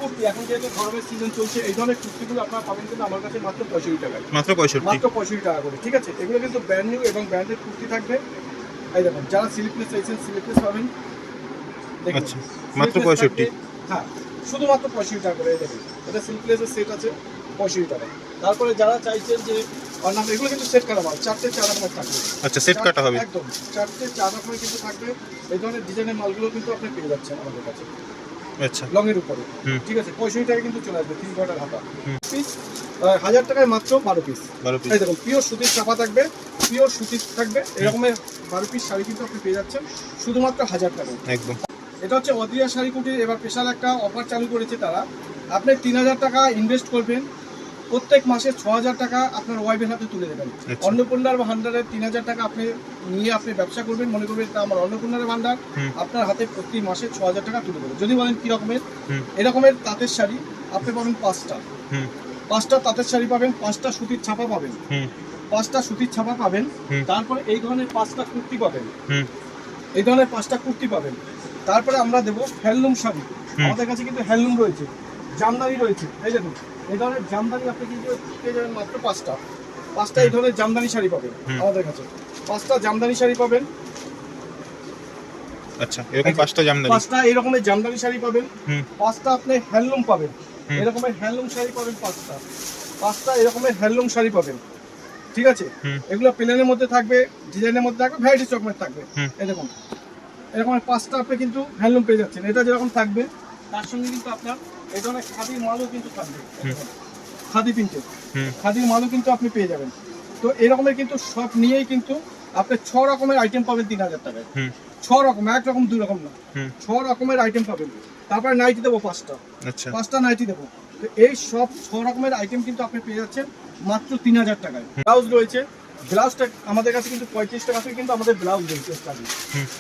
কুর্তি এখন যেহেতু গরমের সিজন চলছে, এই ধরনের কুর্তিগুলো আপনারা পাবেন কিন্তু আমার কাছে মাত্র 65 টাকায়। মাত্র 65 টাকা করে, ঠিক আছে। এগুলো কিন্তু ব্র্যান্ড নিউ এবং ব্র্যান্ডেড কুর্তি থাকবে। এই দেখুন, যারা স্লিপলেস চাইছেন স্লিপলেস পাবেন। আচ্ছা, মাত্র 65। হ্যাঁ, শুধুমাত্র 65 টাকা করে। এই দেখুন, এটা স্লিপলেসের সেট আছে 65 টাকা। তারপরে যারা চাইছেন যে অন্যান্য, এগুলো কিন্তু সেট কাটা মাল, 4 রকমের থাকবে। আচ্ছা, সেট কাটা হবে একদম 4 রকমের কিন্তু থাকবে। এই ধরনের ডিজাইনের মালগুলো কিন্তু আপনি পেয়ে যাচ্ছেন আমাদের কাছে। আচ্ছা, লংয়ের উপরে, ঠিক আছে। 65 টাকা কিন্তু চলে আসবে 3 কোয়ার্টার হাতা পিস। 1000 টাকায় মাত্র 12 পিস। এই দেখুন, পিওর সুতির ছাপা থাকবে, পিওর সুতির থাকবে। এরকমের 12 পিস শাড়ি কিন্তু আপনি পেয়ে যাচ্ছেন শুধুমাত্র 1000 টাকায় একদম। এটা হচ্ছে অদ্রিয়া শাড়ি কুটির এবার স্পেশাল একটা অফার চালু করেছে তারা। আপনি 3000 টাকা ইনভেস্ট করবেন, প্রত্যেক মাসে 6000 টাকা আপনার ওয়াইফের হাতে তুলে দেবেন। অন্নপূর্ণার ভান্ডারের 3000 টাকা আপনি নিয়ে আপনি ব্যবসা করবেন, মনে করবেন এটা আমার অন্নপূর্ণার ভান্ডার, আপনার হাতে প্রতি মাসে 6000 টাকা তুলে দেবেন। যদি বলেন কি রকমের, এরকমের তাঁতের শাড়ি আপনি পাবেন 5টা তাঁতের শাড়ি পাবেন, 5টা সুতির ছাপা পাবেন, 5টা সুতির ছাপা পাবেন। তারপরে এই ধরনের 5টা কুর্তি পাবেন, এই ধরনের 5টা কুর্তি পাবেন। তারপরে আমরা দেবো হ্যান্ডলুম শাড়ি। আমাদের কাছে কিন্তু হ্যান্ডলুম রয়েছে, জামদানি রয়েছে। এই দেখুন, এই ধরনের জামদানি আপনি কিন্তু পেয়ে যাবেন মাত্র 5টা এই ধরনের জামদানি শাড়ি পাবেন আমাদের কাছে। 5টা জামদানি শাড়ি পাবেন। আচ্ছা, এরকম 5টা জামদানি, 5টা এরকমের জামদানি শাড়ি পাবেন। 5টা আপনি হ্যান্ডলুম পাবেন, এরকমের হ্যান্ডলুম শাড়ি পাবেন। 5টা এরকমের হ্যান্ডলুম শাড়ি পাবেন, ঠিক আছে। এগুলো প্লেনের মধ্যে থাকবে, ডিজাইনের মধ্যে থাকবে, ভ্যারাইটিস রকমের থাকবে। এই দেখুন, এরকম 5টা আপনি কিন্তু হ্যান্ডলুম পেয়ে যাচ্ছেন। এটা যেরকম থাকবে তার সঙ্গে কিন্তু আপনার এই ধরনের খাদির মালও কিন্তু থাকবে, খাদি প্রিন্টের খাদির মালও কিন্তু আপনি পেয়ে যাবেন। তো এরকমের কিন্তু সব নিয়েই কিন্তু আপনি 6 রকমের আইটেম পাবেন 3000 টাকায়। 6 রকম, এক রকম 2 রকম না, 6 রকমের আইটেম পাবেন। তারপরে নাইটি দেবো 5টা। আচ্ছা, 5টা নাইটি দেবো। তো এই সব 6 রকমের আইটেম কিন্তু আপনি পেয়ে যাচ্ছেন মাত্র 3000 টাকায়। ব্লাউজ রয়েছে, ব্লাউজটা আমাদের কাছে কিন্তু 35 টাকা থেকে কিন্তু আমাদের ব্লাউজ রয়েছে স্টার্টিং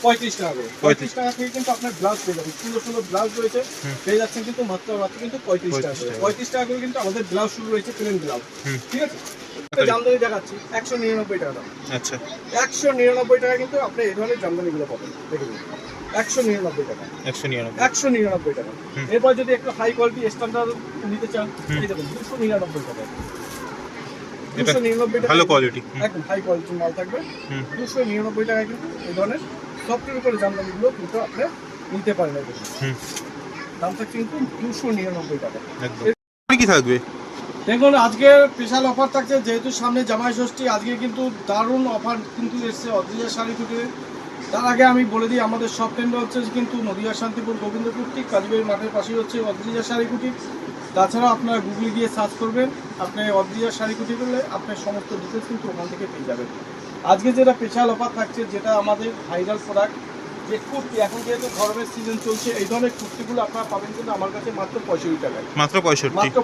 35 টাকা করে। 35 টাকা থেকে কিন্তু আপনার ব্লাউজ পেয়ে যাবেন, সুন্দর সুন্দর ব্লাউজ রয়েছে, পেয়ে যাচ্ছেন কিন্তু মাত্র কিন্তু 35 টাকা করে। 35 টাকা করে কিন্তু আমাদের ব্লাউজ শুরু রয়েছে, প্লেন ব্লাউজ, ঠিক আছে। জামদানি দেখাচ্ছি 199 টাকা দাম। আচ্ছা, 199 টাকা কিন্তু আপনি এই ধরনের জামদানিগুলো পাবেন। দেখুন, 199 টাকা, 199 টাকা। এরপর যদি একটু হাই কোয়ালিটি স্ট্যান্ডার্ড নিতে চান, এই দেখুন 299 টাকা। 299 টাকা, ভালো কোয়ালিটি, একদম হাই কোয়ালিটির মাল থাকবে। 299 টাকায় কিন্তু এই ধরনের সফটের উপরে জামদানিগুলো কিন্তু আপনি নিতে পারেন। দাম থাকছে কিন্তু 299 টাকা। কি থাকবে দেখুন, আজকে স্পেশাল অফার থাকছে, যেহেতু সামনে জামাই ষষ্ঠী। আজকে কিন্তু দারুণ অফার কিন্তু এসছে অদ্রিজা শাড়ি কুটিরে। তার আগে আমি বলে দিই, আমাদের সব কেন্দ্র হচ্ছে কিন্তু নদিয়া শান্তিপুর গোবিন্দপুর ঠিক কালীবাড়ি মাঠের পাশেই হচ্ছে অদ্রিজা শাড়ি কুটির। তাছাড়া আপনারা গুগলে গিয়ে সার্চ করবেন, আপনি অদ্রিজা শাড়ি কুটি করলে আপনার সমস্ত ডিটেলস কিন্তু ওখান থেকে পেয়ে যাবেন। আজকে যেটা স্পেশাল অফার থাকছে, যেটা আমাদের ভাইরাল প্রোডাক্ট, যে কুর্তি এখন যেহেতু গরমের সিজন চলছে, এই ধরনের কুর্তিগুলো আপনারা পাবেন কিন্তু আমার কাছে মাত্র 65 টাকায়। মাত্র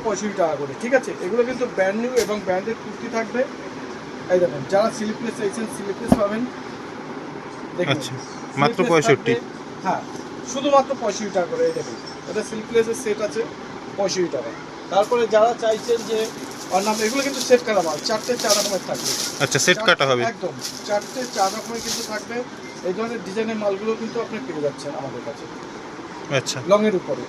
65 টাকা করে, ঠিক আছে। এগুলো কিন্তু ব্র্যান্ড নিউ এবং ব্র্যান্ডেড কুর্তি থাকবে। এই দেখুন, যারা স্লিপলেস চাইছেন স্লিপলেস পাবেন। আচ্ছা, মাত্র 65। হ্যাঁ, শুধুমাত্র 65 টাকা করে। এই দেখুন, এটা স্লিপলেসের সেট আছে 65 টাকা। তারপরে যারা চাইছেন যে অন্যান্য, এগুলো কিন্তু সেট কাটা মাল, 4 রকমের থাকবে। আচ্ছা, সেট কাটা হবে একদম 4 রকমের কিন্তু থাকবে। এই ধরনের ডিজাইনের মালগুলো কিন্তু আপনি পেয়ে যাচ্ছেন আমাদের কাছে। আচ্ছা, লংয়ের উপরে,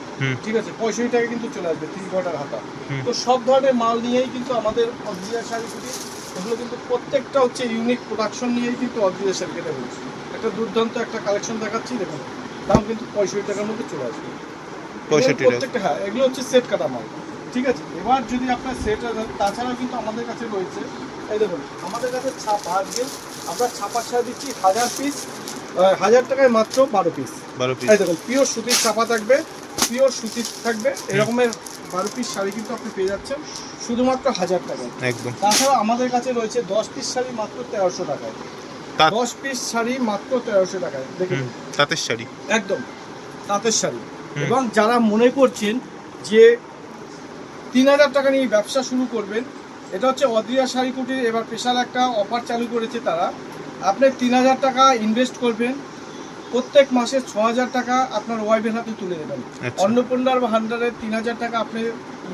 ঠিক আছে। 65 টাকা কিন্তু চলে আসবে 3 কোয়ার্টার হাতা। তো সব ধরনের মাল নিয়েই কিন্তু আমাদের অদ্রিজা শাড়ি কুটি, এগুলো কিন্তু প্রত্যেকটা হচ্ছে ইউনিক প্রোডাকশন নিয়েই কিন্তু অদ্রিজা শাড়ি কেটে বলছি। একটা দুর্দান্ত একটা কালেকশন দেখাচ্ছি, দেখুন দাম কিন্তু 65 টাকার মধ্যে চলে আসবে প্রত্যেকটা। হ্যাঁ, এগুলো হচ্ছে সেট কাটা মাল, ঠিক আছে। এবার যদি আপনার সেট, তাছাড়াও কিন্তু আমাদের কাছে রয়েছে, এই দেখুন আমাদের কাছে ছাপা, আজকে আমরা ছাপার ছাড়া দিচ্ছি 1000 পিস, 1000 টাকায় মাত্র 12 পিস। এই দেখুন, পিওর সুতির ছাপা থাকবে, পিওর সুতির থাকবে। এরকমের 12 পিস শাড়ি কিন্তু আপনি পেয়ে যাচ্ছেন শুধুমাত্র 1000 টাকায় একদম। তাছাড়া আমাদের কাছে রয়েছে 10 পিস শাড়ি মাত্র 1300 টাকায়। 10 পিস শাড়ি মাত্র 1300 টাকায়। দেখুন, তাঁতের শাড়ি, একদম তাঁতের শাড়ি। এবং যারা মনে করছেন যে 3000 টাকা নিয়ে ব্যবসা শুরু করবেন, এটা হচ্ছে অদ্রিজা শাড়ি কুটির এবার স্পেশাল একটা অফার চালু করেছে তারা। আপনি 3000 টাকা ইনভেস্ট করবেন, প্রত্যেক মাসে 6000 টাকা আপনার ওয়াইফের হাতে তুলে দেবেন। অন্নপূর্ণার ভান্ডারের 3000 টাকা আপনি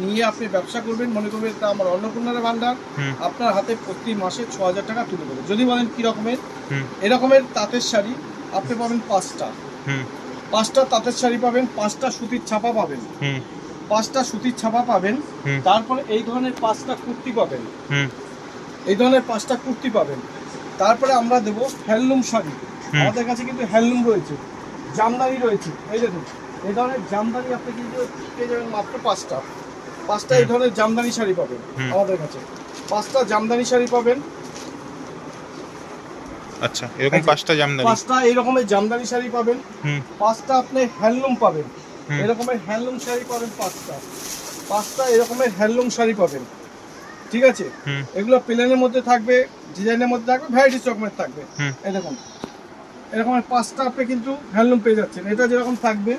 নিয়ে আপনি ব্যবসা করবেন, মনে করবেন এটা আমার অন্নপূর্ণার ভান্ডার, আপনার হাতে প্রতি মাসে 6000 টাকা তুলে দেবেন। যদি বলেন কি রকমের, এরকমের তাঁতের শাড়ি আপনি পাবেন 5টা তাঁতের শাড়ি পাবেন, 5টা সুতির ছাপা পাবেন, 5টা সুতির ছাপা পাবেন। হুম। তারপরে এই ধরনের 5টা কুর্তি পাবেন, হুম এই ধরনের 5টা কুর্তি পাবেন। তারপরে আমরা দেবো হ্যান্ডলুম শাড়ি। হুম। আমাদের কাছে কিন্তু হ্যান্ডলুম রয়েছে, জামদানি রয়েছে। এই দেখুন এই ধরনের জামদানি আপনি কিন্তু পেয়ে যাবেন মাত্র 5টা এই ধরনের জামদানি শাড়ি পাবেন হুম। আমাদের কাছে। 5টা জামদানি শাড়ি পাবেন। আচ্ছা, এরকম 5টা জামদানি। 5টা এই রকমের জামদানি শাড়ি পাবেন। হুম 5টা আপনি হ্যান্ডলুম পাবেন, হুম। এরকমের হ্যান্ডলুম শাড়ি পাবেন। 5টা এরকমের হ্যান্ডলুম শাড়ি পাবেন, ঠিক আছে। হুম এগুলো প্লেনের মধ্যে থাকবে, ডিজাইনের মধ্যে থাকবে, ভ্যারাইটিস রকমের থাকবে। হুম। এই দেখুন এরকমের 5টা আপনি কিন্তু হ্যান্ডলুম পেয়ে যাচ্ছেন। এটা যেরকম থাকবে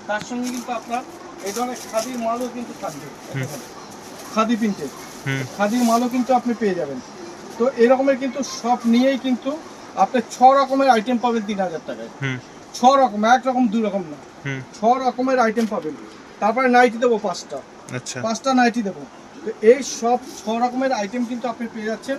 তার সঙ্গে কিন্তু আপনার এই ধরনের খাদির মালও কিন্তু থাকবে। এই দেখুন, খাদি প্রিন্টের হুম খাদির মালও কিন্তু আপনি পেয়ে যাবেন। তো এরকমের কিন্তু সব নিয়েই কিন্তু আপনি 6 রকমের আইটেম পাবেন 3000 টাকায়। হুম 6 রকম, এক রকম 2 রকম না, হুম। 6 রকমের আইটেম পাবেন। তারপরে নাইটি দেবো 5টা, আচ্ছা 5টা নাইটি দেবো। তো এই সব 6 রকমের আইটেম কিন্তু আপনি পেয়ে যাচ্ছেন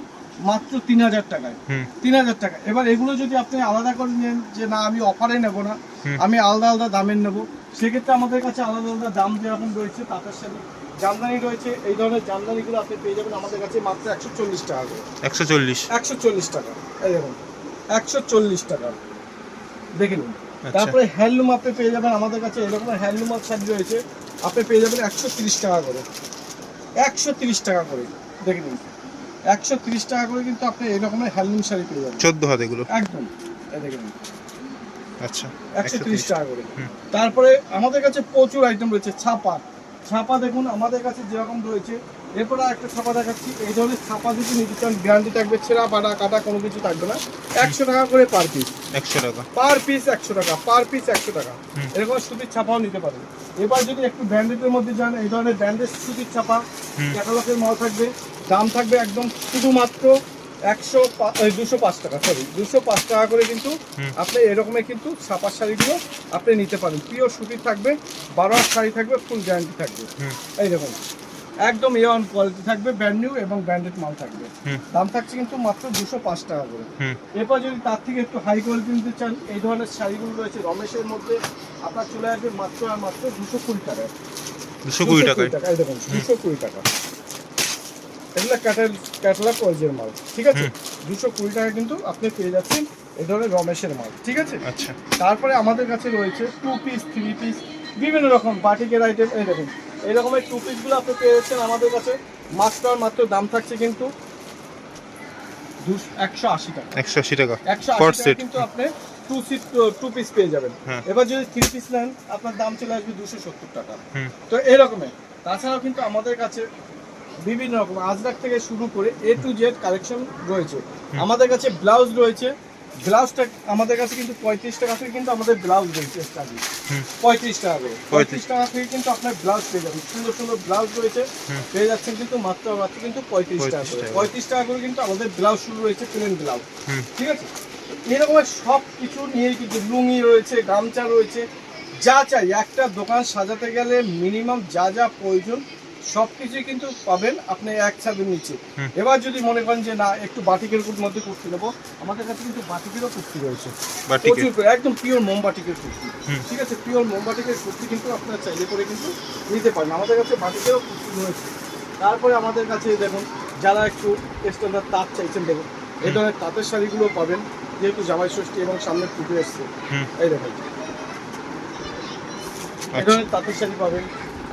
মাত্র 3000 টাকায়। হুম 3000 টাকা। এবার এগুলো যদি আপনি আলাদা করে নেন যে না আমি অফারে নেব না, হুম। আমি আলাদা আলাদা দামের নেব, সেক্ষেত্রে আমাদের কাছে আলাদা আলাদা দাম যেরকম রয়েছে তাদের সাথে জামদানি রয়েছে। এই ধরনের জামদানিগুলো আপনি পেয়ে যাবেন আমাদের কাছে মাত্র 140 টাকা করে। 140। 140 টাকা। এই দেখুন 140 টাকা, দেখে নিন। আচ্ছা। তারপরে হ্যান্ডলুম আপনি পেয়ে যাবেন আমাদের কাছে, এরকম হ্যান্ডলুম শাড়ি রয়েছে, আপনি পেয়ে যাবেন 130 টাকা করে। 130 টাকা করে, দেখে নিন। 130 টাকা করে কিন্তু আপনি এই রকমের হ্যান্ডলুম শাড়ি পেয়ে যাবেন 14 হাত এগুলো। একদম। এই দেখে নিন আচ্ছা 130 টাকা করে। হুম। তারপরে আমাদের কাছে প্রচুর আইটেম রয়েছে। ছাপা দেখুন আমাদের কাছে যেরকম রয়েছে। এরপরে একটা ছাপা দেখাচ্ছি। এই ধরনের ছাপা যদি নিতে চান গ্যারান্টি থাকবে, ছেঁড়া ফাটা কাটা কোনো কিছু থাকবে না। 100 টাকা করে পার পিস। 100 টাকা। পার পিস 100 টাকা, পার পিস 100 টাকা। হুম। এরকম সুতির ছাপাও নিতে পারেন। এবার যদি একটু ব্র্যান্ডেডের মধ্যে যান, এই ধরনের ব্র্যান্ডেড সুতির ছাপা, হুম। ক্যাটালগের মাল থাকবে, দাম থাকবে একদম শুধুমাত্র 205 টাকা, সরি 205 টাকা করে কিন্তু হুম। আপনি এরকমের কিন্তু ছাপার শাড়িগুলো আপনি নিতে পারেন। পিওর সুতির থাকবে, 12 হাত শাড়ি থাকবে, ফুল গ্যারান্টি থাকবে। হুম। এই দেখুন একদম এ1 কোয়ালিটি থাকবে, ব্র্যান্ড নিউ এবং ব্র্যান্ডেড মাল থাকবে। হুম। দাম থাকছে কিন্তু মাত্র 205 টাকা করে। হুম। এরপর যদি তার থেকে একটু হাই কোয়ালিটি নিতে চান, এই ধরনের শাড়িগুলো রয়েছে রমেশের মধ্যে, আপনার চলে আসবে মাত্র আর মাত্র 220 টাকায়। 220 টাকায়। এই দেখুন 220 টাকা। এগুলো ক্যাটালগ ওয়াইজের মাল, ঠিক আছে। 220 টাকা কিন্তু আপনি পেয়ে যাচ্ছেন এই ধরনের রমেশের মাল, ঠিক আছে। আচ্ছা তারপরে আমাদের কাছে রয়েছে 2 পিস 3 পিস বিভিন্ন রকম বাটিকের আইটেম। এই দেখুন এই রকমের 2 পিসগুলো আপনি পেয়ে যাচ্ছেন আমাদের কাছে মাত্র আর মাত্র। দাম থাকছে কিন্তু 180 টাকা। 180 টাকা 180 পার টাকা সেট। কিন্তু আপনি 2 পিস পেয়ে যাবেন। হ্যাঁ। এবার যদি 3 পিস নেন আপনার দাম চলে আসবে 270 টাকা। হুম। তো এরকমের। তাছাড়াও কিন্তু আমাদের কাছে বিভিন্ন রকম আজরাক থেকে শুরু করে A to Z কালেকশন রয়েছে। আমাদের কাছে ব্লাউজ রয়েছে। ব্লাউজটা আমাদের কাছে কিন্তু 35 টাকা থেকে কিন্তু আমাদের ব্লাউজ রয়েছে স্টার্টিং। হুম। 35 টাকা করে। 35 টাকা থেকে কিন্তু আপনার ব্লাউজ পেয়ে যাবেন। সুন্দর সুন্দর ব্লাউজ রয়েছে, হুম। পেয়ে যাচ্ছেন কিন্তু মাত্র কিন্তু 35 টাকা করে। 35 টাকা করে কিন্তু আমাদের ব্লাউজ শুরু রয়েছে, প্লেন ব্লাউজ, হুম। ঠিক আছে। এরকম সব কিছু নিয়ে কিন্তু লুঙ্গি রয়েছে, গামছা রয়েছে, যা চাই একটা দোকান সাজাতে গেলে মিনিমাম যা যা প্রয়োজন সব কিছুই কিন্তু পাবেন আপনি এক ছাদের নিচে। হুম। এবার যদি মনে করেন যে না একটু বাটিকের মধ্যে কুর্তি নেবো, আমাদের কাছে কিন্তু বাটিকেরও কুর্তি রয়েছে বাটিকের। প্রচুর করে, একদম পিওর মোমবাটিকের কুর্তি, হুম। ঠিক আছে। পিওর মোমবাটিকের কুর্তি কিন্তু আপনারা চাইলে করে কিন্তু নিতে পারেন। আমাদের কাছে বাটিকেরও কুর্তি রয়েছে। তারপরে আমাদের কাছে দেখুন যারা একটু স্ট্যান্ডার্ড তাঁত চাইছেন, দেখুন এই ধরনের তাঁতের শাড়িগুলো পাবেন, যেহেতু জামাই ষষ্ঠী এবং সামনে পুজো এসছে। হুম। এই দেখুন এই আচ্ছা ধরনের তাঁতের শাড়ি পাবেন।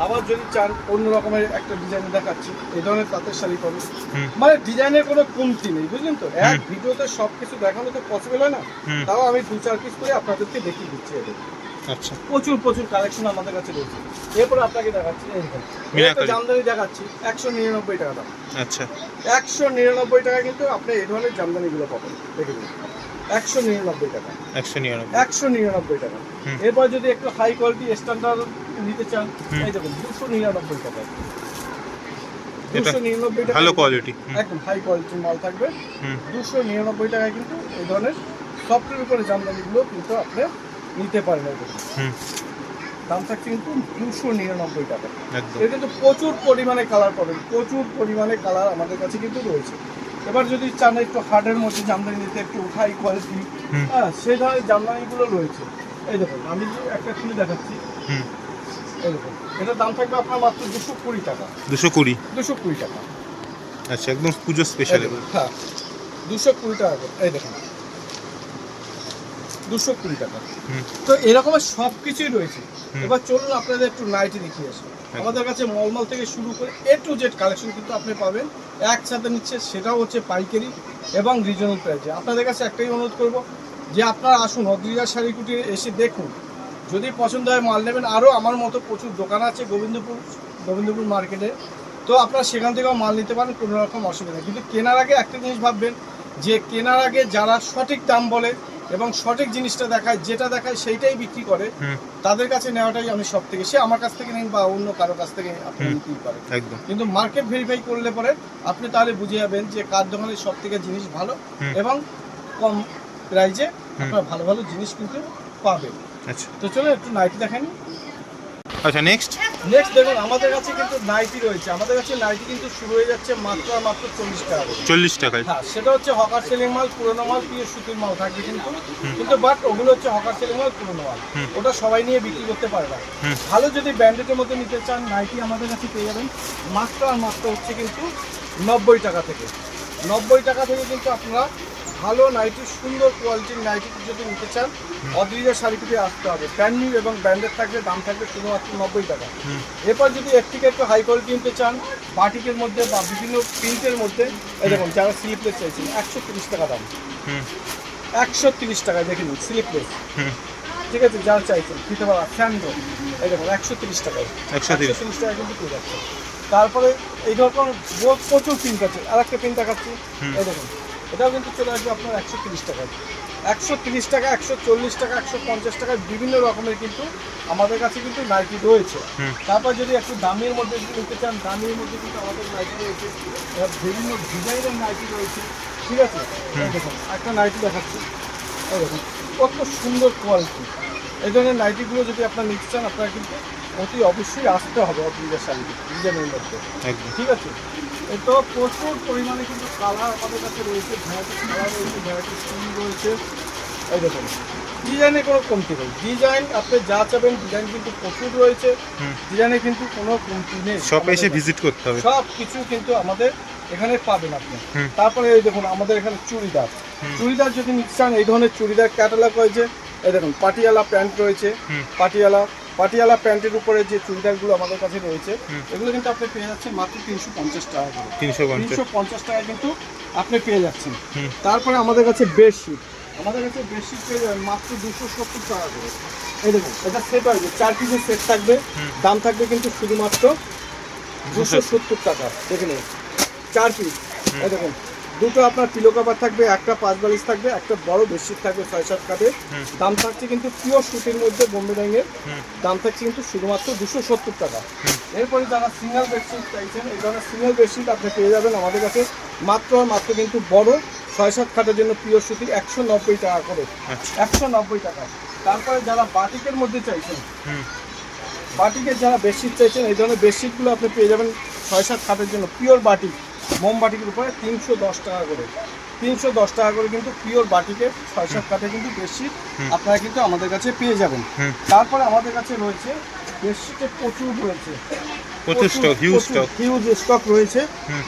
আবার যদি চান অন্য রকমের একটা ডিজাইন দেখাচ্ছি, এই ধরনের তাঁতের শাড়ি পাবেন। হুম। মানে ডিজাইনের কোনো কমতি নেই, বুঝলেন তো। এক হুম। ভিডিওতে সব কিছু দেখানো তো পসিবল হয় না, হুম। তাও আমি 2-4 পিস করে আপনাদেরকে দেখিয়ে দিচ্ছি। এদের আচ্ছা প্রচুর কালেকশন আমাদের কাছে রয়েছে। এরপরে আপনাকে দেখাচ্ছি এই দেখুন মিনাকারি। একটা জামদানি দেখাচ্ছি 199 টাকা দাম। আচ্ছা 199 টাকা কিন্তু আপনি এই ধরনের জামদানিগুলো পাবেন, দেখে নিন 199 টাকা। 199। 199 টাকা। হুম। এরপর যদি একটু হাই কোয়ালিটি স্ট্যান্ডার্ড নিতে চান, হুম। এই দেখুন 299 টাকা। এটা 299 টাকা ভালো কোয়ালিটি। একদম হাই কোয়ালিটির মাল থাকবে। হুম। 299 টাকায় কিন্তু এই ধরনের সফটের উপরে জামদানিগুলো কিন্তু আপনি নিতে পারেন। এই দেখুন হুম। দাম থাকছে কিন্তু 299 টাকা। একদম। এর কিন্তু প্রচুর পরিমাণে কালার পাবেন, প্রচুর পরিমাণে কালার আমাদের কাছে কিন্তু রয়েছে। এবার যদি চান একটু হার্ডের মধ্যে জামদানি নিতে, একটু হাই কোয়ালিটি, হুম। হ্যাঁ সেই ধরনের জামদানিগুলো রয়েছে। এই দেখুন আমি যে একটা খুলে দেখাচ্ছি, হুম। এরকম এটার দাম থাকবে আপনার মাত্র 220 টাকা। 220। 220 টাকা। আচ্ছা, একদম পুজো স্পেশাল। হ্যাঁ 220 টাকা করে। এই দেখুন 220 টাকা। তো এরকমের সব কিছুই রয়েছে। এবার চলুন আপনাদের একটু নাইটি দেখিয়ে আসি। আমাদের কাছে মলমল থেকে শুরু করে A to Z কালেকশন কিন্তু আপনি পাবেন একসাথে নিচ্ছে, সেটাও হচ্ছে পাইকারি এবং রিজনেবল প্রাইসে। আপনাদের কাছে একটাই অনুরোধ করব যে আপনারা আসুন অদ্রিজা শাড়ি কুটিরে এসে দেখুন, যদি পছন্দ হয় মাল নেবেন। আরও আমার মতো প্রচুর দোকান আছে গোবিন্দপুর মার্কেটে, তো আপনারা সেখান থেকেও মাল নিতে পারেন, কোনো রকম অসুবিধা নেই। কিন্তু কেনার আগে একটা জিনিস ভাববেন যে কেনার আগে যারা সঠিক দাম বলে এবং সঠিক জিনিসটা দেখায়, যেটা দেখায় সেইটাই বিক্রি করে, তাদের কাছে নেওয়াটাই আমি সব থেকে, সে আমার কাছ থেকে নিন বা অন্য কারো কাছ থেকে আপনি নিতেই পারেন। কিন্তু মার্কেট ভেরিফাই করলে পরে আপনি তাহলে বুঝে যাবেন যে কার দোকানে সব থেকে জিনিস ভালো এবং কম প্রাইজে আপনারা ভালো ভালো জিনিস কিন্তু পাবেন। আচ্ছা, তো চলো একটু নাইটি দেখেন। আচ্ছা, নেক্সট দেখুন আমাদের কাছে কিন্তু নাইটি রয়েছে। আমাদের কাছে নাইটি কিন্তু শুরু হয়ে যাচ্ছে মাত্র 40 টাকা করে। 40 টাকায়। হ্যাঁ, সেটা হচ্ছে হকার সেলিং মাল, পুরোনো মাল, পিওর সুতির মাল থাকবে কিন্তু বাট ওগুলো হচ্ছে হকার সেলিং মাল, পুরোনো মাল, ওটা সবাই নিয়ে বিক্রি করতে পারে না। ভালো যদি ব্র্যান্ডের মধ্যে নিতে চান নাইটি আমাদের কাছে পেয়ে যাবেন মাত্র হচ্ছে কিন্তু 90 টাকা থেকে। 90 টাকা থেকে কিন্তু আপনারা ভালো নাইটি, সুন্দর কোয়ালিটির নাইটি যদি নিতে চান অদ্রিজা শাড়ি কুটি আসতে হবে। ব্র্যান্ড নিউ এবং ব্র্যান্ডেড থাকবে, দাম থাকবে শুধুমাত্র 90 টাকা। এরপর যদি এর থেকে একটু হাই কোয়ালিটি নিতে চান বাটিকের মধ্যে বা বিভিন্ন প্রিন্টের মধ্যে, এই দেখুন যারা স্লিপলেস চাইছেন 130 টাকা দাম। 130 টাকায় দেখে নিন স্লিপলেস, ঠিক আছে? যারা চাইছেন দিতে পারা স্যান্ডো, এই দেখুন 130 টাকায়। 130 টাকা কিন্তু পেয়ে যাচ্ছে। তারপরে এই ধরনের প্রচুর প্রিন্ট আছে। আর একটা প্রিন্ট দেখাচ্ছি, এই দেখুন এটাও কিন্তু চলে আসবে আপনার 130 টাকায়। 130 টাকা, 140 টাকা, 150 টাকায় বিভিন্ন রকমের কিন্তু আমাদের কাছে কিন্তু নাইটি রয়েছে। তারপর যদি একটু দামের মধ্যে নিতে চান, দামের মধ্যে কিন্তু আমাদের নাইটি রয়েছে, বিভিন্ন ডিজাইনের নাইটি রয়েছে, ঠিক আছে? দেখুন একটা নাইটি দেখাচ্ছি, এই দেখুন কত সুন্দর কোয়ালিটি। এই ধরনের নাইটিগুলো যদি আপনারা নিতে চান আপনারা কিন্তু অতি অবশ্যই আসতে হবে অদ্রিজা শাড়ি ডিজাইনের মধ্যে, ঠিক আছে? তো প্রচুর পরিমাণে কিন্তু কালার আমাদের কাছে রয়েছে, ভ্যারাইটিস কালার রয়েছে, ভ্যারাইটিস স্কিন রয়েছে। এই দেখুন ডিজাইনে কোনো কমতি নেই, ডিজাইন আপনি যা চাবেন ডিজাইন কিন্তু প্রচুর রয়েছে, ডিজাইনে কিন্তু কোনো কমতি নেই। সব এসে ভিজিট করতে হবে, সব কিছু কিন্তু আমাদের এখানে পাবেন আপনি। তারপরে এই দেখুন আমাদের এখানে চুড়িদার যদি নিতে চান, এই ধরনের চুড়িদার ক্যাটালগ রয়েছে। এই দেখুন পাটিয়ালা প্যান্ট রয়েছে, পাটিয়ালা প্যান্টের উপরে যে চুড়িদারগুলো আমাদের কাছে রয়েছে এগুলো কিন্তু আপনি পেয়ে যাচ্ছেন মাত্র 350 টাকা করে। 350 টাকা কিন্তু আপনি পেয়ে যাচ্ছেন। তারপরে আমাদের কাছে বেডশিট পেয়ে যাবেন মাত্র 270 টাকা করে। এই দেখুন এটা সেট আসবে, 4 পিসের সেট থাকবে, দাম থাকবে কিন্তু শুধুমাত্র 270 টাকা। দেখে নিন 4 পিস। এই দেখুন দুটো আপনার পিলো কভার থাকবে, একটা 5 বালিশ থাকবে, একটা বড় বেডশিট থাকবে 6-7 কাঠের, দাম থাকছে কিন্তু পিওর সুতির মধ্যে বোম্বে ডাইংয়ের, দাম থাকছে কিন্তু শুধুমাত্র 270 টাকা। এরপরে যারা সিঙ্গেল বেডশিট চাইছেন এই ধরনের সিঙ্গেল বেডশিট আপনি পেয়ে যাবেন আমাদের কাছে মাত্র কিন্তু বড় 6-7 খাটের জন্য পিওর সুতির 190 টাকা করে। 190 টাকা। তারপরে যারা বাটিকের মধ্যে চাইছেন, বাটিকের যারা বেডশিট চাইছেন এই ধরনের বেডশিটগুলো আপনি পেয়ে যাবেন 6-7 খাটের জন্য পিওর বাটিক, মোম বাটিকের উপরে 310 টাকা করে। 310 টাকা করে কিন্তু পিওর বাটিকের 6-7 কাঠে কিন্তু বেডশিট আপনারা কিন্তু আমাদের কাছে পেয়ে যাবেন। তারপরে আমাদের কাছে রয়েছে বেডশিটে প্রচুর রয়েছে, হিউজ স্টক রয়েছে,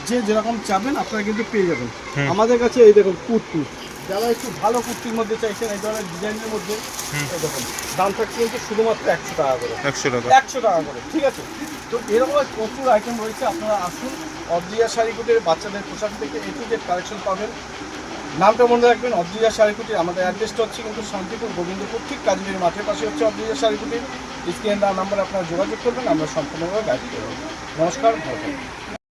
যে যেরকম চাবেন আপনারা কিন্তু পেয়ে যাবেন আমাদের কাছে। এই দেখুন কুর্তি, যারা একটু ভালো কুর্তির মধ্যে চাইছেন এই ধরনের ডিজাইনের মধ্যে, এই দেখুন দাম থাকছে কিন্তু শুধুমাত্র 100 টাকা করে। 100 টাকা করে, ঠিক আছে? তো এরকম প্রচুর আইটেম রয়েছে, আপনারা আসুন অদ্রিজা শাড়ি কুটির বাচ্চাদের পোশাক থেকে A to Z কালেকশন পাবেন। নামটা মনে রাখবেন অদ্রিজা শাড়ি কুটির। আমাদের অ্যাড্রেসটা হচ্ছে কিন্তু শান্তিপুর গোবিন্দপুর, ঠিক কাজীবাড়ি মাঠের পাশে হচ্ছে অদ্রিজা শাড়ি কুটির। স্ক্রিনে নাম্বারে আপনারা যোগাযোগ করবেন, আমরা সম্পূর্ণভাবে গাইড করব। নমস্কার, ভালো থাকবেন।